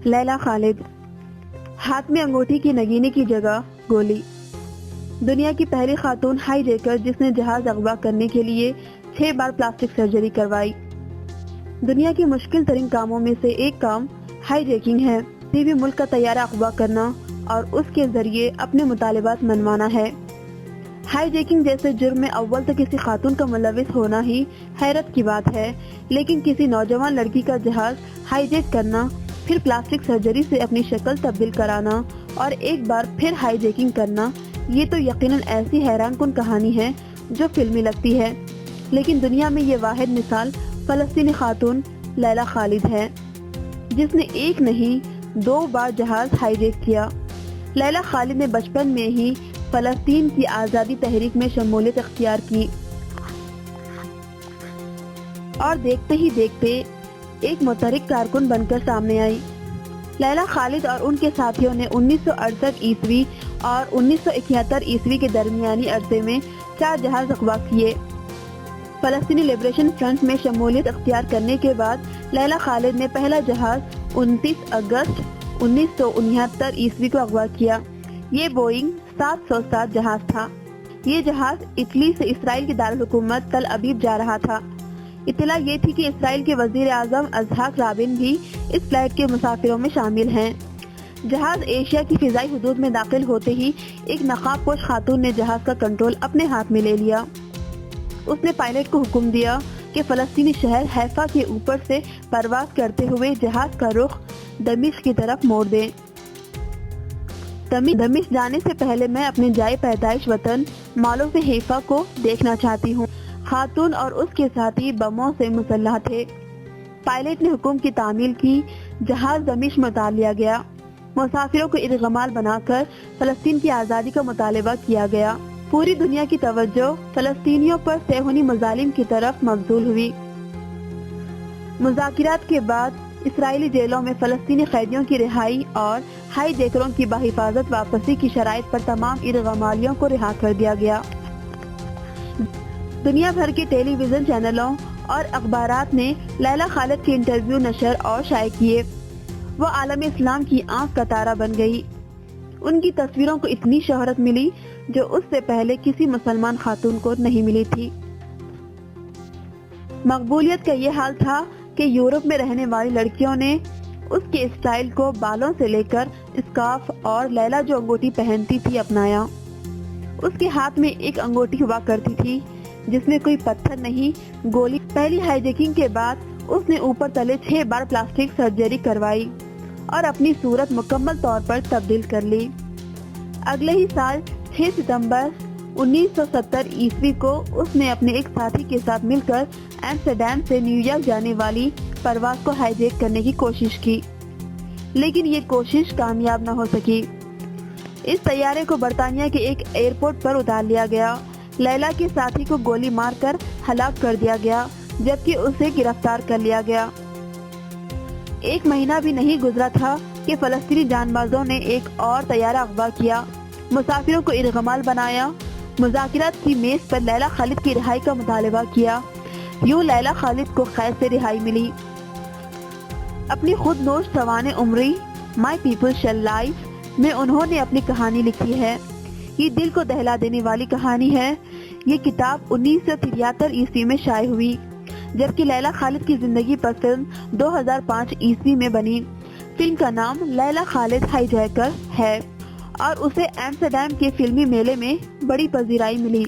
لیلا خالد، ہاتھ میں انگوٹھی کی نگینی کی جگہ گولی۔ دنیا کی پہلی خاتون ہائی جیکر جس نے جہاز اغوا کرنے کے لیے 6 بار پلاسٹک سرجری کروائی۔ دنیا کے مشکل ترین کاموں میں سے ایک کام ہائی جیکنگ ہے۔ کسی بھی ملک کا طیارہ اغوا کرنا اور اس کے ذریعے اپنے مطالبات منوانا ہے۔ ہائی جیکنگ جیسے جرم میں اول تو کسی خاتون کا ملوث ہونا ہی حیرت کی بات ہے، لیکن کسی نوجوان لڑکی کا جہاز ہائی جیک کرنا، پھر پلاسٹک سرجری سے اپنی شکل تبدیل کرانا اور ایک بار پھر ہائی جیکنگ کرنا، یہ تو یقیناً ایسی حیران کن کہانی ہے جو فلمی لگتی ہے۔ لیکن دنیا میں یہ واحد مثال فلسطینی خاتون لیلا خالد ہے، جس نے ایک نہیں 2 بار جہاز ہائی جیک کیا۔ لیلا خالد نے بچپن میں ہی فلسطین کی آزادی تحریک میں شمولیت اختیار کی اور دیکھتے ہی دیکھتے ایک متحرک کارکن بن کر سامنے آئی۔ لیلا خالد اور ان کے ساتھیوں نے 1968 عیسوی اور 1971 عیسوی کے درمیانی عرصے میں 4 جہاز اغوا کیے۔ فلسطینی لبریشن فرنٹ میں شمولیت اختیار کرنے کے بعد لیلا خالد نے پہلا جہاز 29 اگست 1969 عیسوی کو اغوا کیا۔ یہ بوئنگ 707 جہاز تھا۔ یہ جہاز اٹلی سے اسرائیل کی دارالحکومت تل ابیب جا رہا تھا۔ اطلاع یہ تھی کہ اسرائیل کے وزیر اعظم اسحاق رابن بھی اس فلائٹ کے مسافروں میں شامل ہیں۔ جہاز ایشیا کی فضائی حدود میں داخل ہوتے ہی ایک نقاب پوش خاتون نے جہاز کا کنٹرول اپنے ہاتھ میں لے لیا۔ اس نے پائلٹ کو حکم دیا کہ فلسطینی شہر حیفا کے اوپر سے پرواز کرتے ہوئے جہاز کا رخ دمشق کی طرف موڑ دیں۔ دمشق جانے سے پہلے میں اپنے جائے پیدائش وطن معلوم حیفا کو دیکھنا چاہتی ہوں۔ خاتون اور اس کے ساتھی بموں سے مسلح تھے۔ پائلٹ نے حکم کی تعمیل کی، جہاز دمشق میں اتار لیا گیا۔ مسافروں کو ارغمال بنا کر فلسطین کی آزادی کا مطالبہ کیا گیا۔ پوری دنیا کی توجہ فلسطینیوں پر صہیونی مظالم کی طرف مبذول ہوئی۔ مذاکرات کے بعد اسرائیلی جیلوں میں فلسطینی قیدیوں کی رہائی اور ہائی جیکروں کی بحفاظت واپسی کی شرائط پر تمام ارغمالیوں کو رہا کر دیا گیا۔ دنیا بھر کے ٹیلی ویژن چینلوں اور اخبارات نے لیلا خالد کے انٹرویو نشر اور شائع کیے۔ وہ عالم اسلام کی آنکھ کا تارا بن گئی۔ ان کی تصویروں کو اتنی شہرت ملی جو اس سے پہلے کسی مسلمان خاتون کو نہیں ملی تھی۔ مقبولیت کا یہ حال تھا کہ یورپ میں رہنے والی لڑکیوں نے اس کے اسٹائل کو بالوں سے لے کر اسکارف اور لیلا جو انگوٹھی پہنتی تھی اپنایا۔ اس کے ہاتھ میں ایک انگوٹھی ہوا کرتی تھی جس میں کوئی پتھر نہیں، گولی۔ پہلی ہائی جیکنگ کے بعد اس نے اوپر تلے 6 بار پلاسٹک سرجری کروائی اور اپنی صورت مکمل طور پر تبدیل کر لی۔ اگلے ہی سال 6 ستمبر 1970 عیسوی کو اس نے اپنے ایک ساتھی کے ساتھ مل کر ایمسٹرڈیم سے نیو یارک جانے والی پرواز کو ہائی جیک کرنے کی کوشش کی، لیکن یہ کوشش کامیاب نہ ہو سکی۔ اس طیارے کو برطانیہ کے ایک ایئرپورٹ پر اتار لیا گیا۔ لیلا کے ساتھی کو گولی مار کر ہلاک کر دیا گیا، جبکہ اسے گرفتار کر لیا گیا۔ 1 مہینہ بھی نہیں گزرا تھا کہ فلسطینی جان بازوں نے ایک اور طیارہ اغوا کیا، مسافروں کو ارغمال بنایا، مذاکرات کی میز پر لیلا خالد کی رہائی کا مطالبہ کیا۔ یوں لیلا خالد کو قید سے رہائی ملی۔ اپنی خود نوش سوانح عمری مائی پیپل شیل لائف میں انہوں نے اپنی کہانی لکھی ہے۔ یہ دل کو دہلا دینے والی کہانی ہے۔ یہ کتاب 1973 عیسوی میں شائع ہوئی، جبکہ لیلا خالد کی زندگی پر فلم 2005 عیسوی میں بنی۔ فلم کا نام لیلا خالد ہائی جیکر ہے اور اسے ایمسٹرڈیم کے فلمی میلے میں بڑی پذیرائی ملی۔